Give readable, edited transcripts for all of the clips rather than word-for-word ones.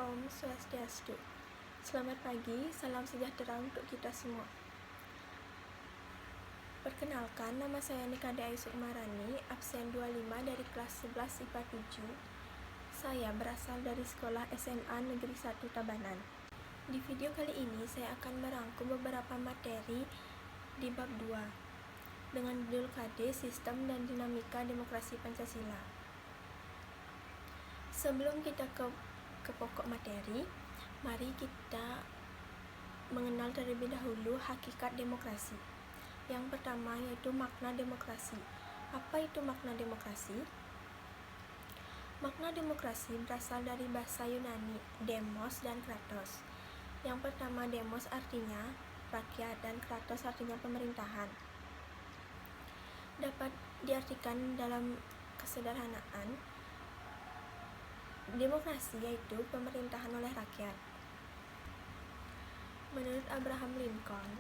Om Swastiastu. Selamat pagi, salam sejahtera untuk kita semua. Perkenalkan, nama saya Nikade Ayu Sukmarani, absen 25 dari kelas 11 IPA 7. Saya berasal dari sekolah SMA Negeri 1 Tabanan. Di video kali ini saya akan merangkum beberapa materi di bab 2 dengan judul KD Sistem dan Dinamika Demokrasi Pancasila. Sebelum kita ke pokok materi, mari kita mengenal terlebih dahulu hakikat demokrasi. Yang pertama yaitu makna demokrasi. Apa itu makna demokrasi? Makna demokrasi berasal dari bahasa Yunani, demos dan kratos. Yang pertama, demos artinya rakyat dan kratos artinya pemerintahan. Dapat diartikan dalam kesederhanaan, demokrasi yaitu pemerintahan oleh rakyat. Menurut Abraham Lincoln,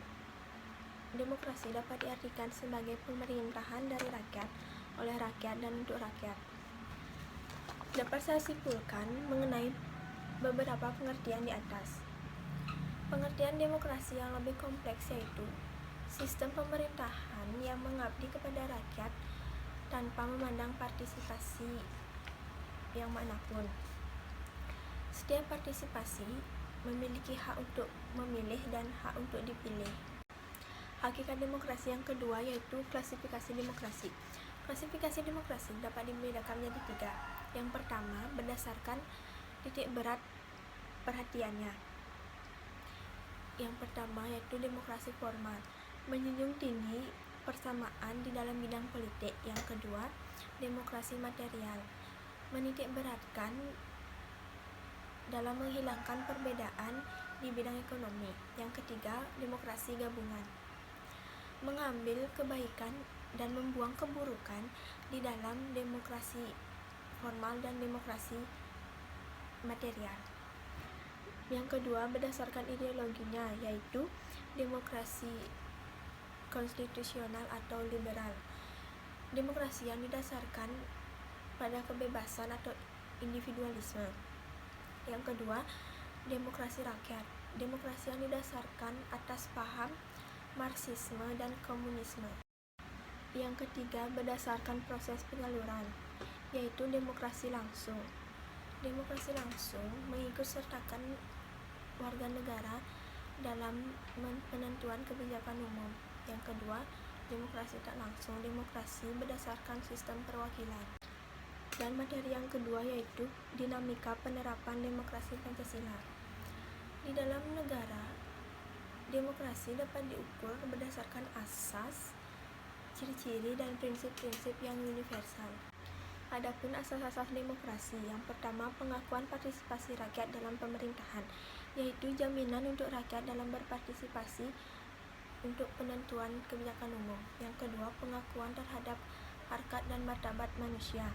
demokrasi dapat diartikan sebagai pemerintahan dari rakyat, oleh rakyat, dan untuk rakyat. Dapat saya simpulkan mengenai beberapa pengertian di atas. Pengertian demokrasi yang lebih kompleks yaitu sistem pemerintahan yang mengabdi kepada rakyat tanpa memandang partisipasi yang manapun. Setiap partisipasi memiliki hak untuk memilih dan hak untuk dipilih. Hakikat demokrasi yang kedua yaitu klasifikasi demokrasi. Klasifikasi demokrasi dapat dibedakan menjadi 3. Yang pertama, berdasarkan titik berat perhatiannya. Yang pertama yaitu demokrasi formal, menjunjung tinggi persamaan di dalam bidang politik. Yang kedua, demokrasi material, menitik beratkan dalam menghilangkan perbedaan di bidang ekonomi. Yang ketiga, demokrasi gabungan, mengambil kebaikan dan membuang keburukan di dalam demokrasi formal dan demokrasi material. Yang kedua, berdasarkan ideologinya yaitu demokrasi konstitusional atau liberal, demokrasi yang didasarkan pada kebebasan atau individualisme. Yang kedua, demokrasi rakyat, demokrasi yang didasarkan atas paham Marxisme dan komunisme. Yang ketiga, berdasarkan proses penyaluran, yaitu demokrasi langsung. Demokrasi langsung mengikut sertakan warga negara dalam penentuan kebijakan umum. Yang kedua, demokrasi tak langsung, demokrasi berdasarkan sistem perwakilan. Dan materi yang kedua yaitu dinamika penerapan demokrasi Pancasila. Di dalam negara, demokrasi dapat diukur berdasarkan asas, ciri-ciri, dan prinsip-prinsip yang universal. Adapun asas-asas demokrasi, yang pertama, pengakuan partisipasi rakyat dalam pemerintahan, yaitu jaminan untuk rakyat dalam berpartisipasi untuk penentuan kebijakan umum. Yang kedua, pengakuan terhadap harkat dan martabat manusia,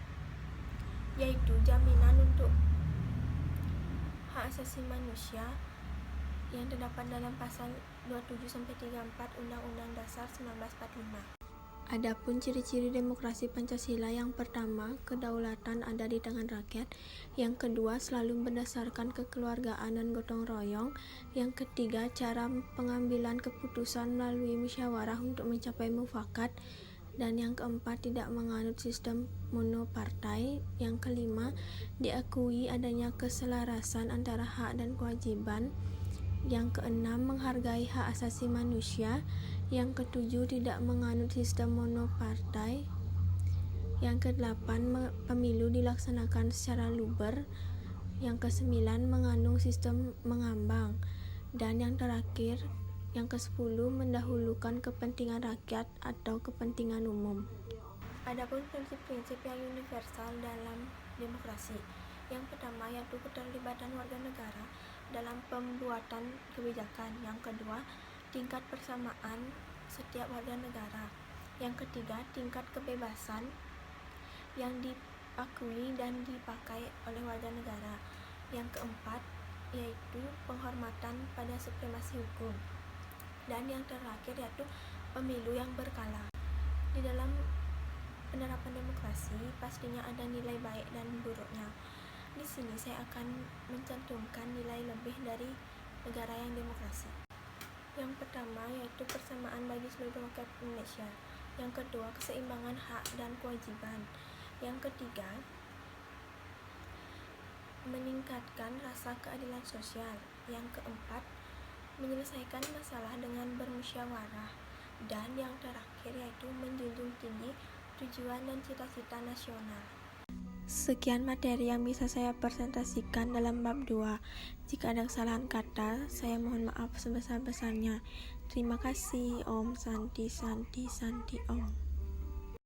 yaitu jaminan untuk hak asasi manusia yang terdapat dalam pasal 27-34 Undang-Undang Dasar 1945. Adapun ciri-ciri demokrasi Pancasila, yang pertama, kedaulatan ada di tangan rakyat. Yang kedua, selalu berdasarkan kekeluargaan dan gotong royong. Yang ketiga, cara pengambilan keputusan melalui musyawarah untuk mencapai mufakat. Dan yang keempat, tidak menganut sistem monopartai. Yang kelima, diakui adanya keselarasan antara hak dan kewajiban. Yang keenam, menghargai hak asasi manusia. Yang ketujuh, tidak menganut sistem monopartai. Yang kedelapan, pemilu dilaksanakan secara luber. Yang kesembilan, mengandung sistem mengambang. Dan yang terakhir, yang ke-10, mendahulukan kepentingan rakyat atau kepentingan umum. Adapun prinsip-prinsip yang universal dalam demokrasi, yang pertama yaitu keterlibatan warga negara dalam pembuatan kebijakan. Yang kedua, tingkat persamaan setiap warga negara. Yang ketiga, tingkat kebebasan yang diakui dan dipakai oleh warga negara. Yang keempat, yaitu penghormatan pada supremasi hukum. Dan yang terakhir yaitu pemilu yang berkala. Di dalam penerapan demokrasi pastinya ada nilai baik dan buruknya. Di sini saya akan mencantumkan nilai lebih dari negara yang demokrasi. Yang pertama yaitu persamaan bagi seluruh rakyat Indonesia. Yang kedua, keseimbangan hak dan kewajiban. Yang ketiga, meningkatkan rasa keadilan sosial. Yang keempat, menyelesaikan masalah dengan bermusyawarah. Dan yang terakhir yaitu menjunjung tinggi tujuan dan cita-cita nasional. Sekian materi yang bisa saya presentasikan dalam bab 2. Jika ada kesalahan kata, saya mohon maaf sebesar-besarnya. Terima kasih. Om Santi Santi Santi Om.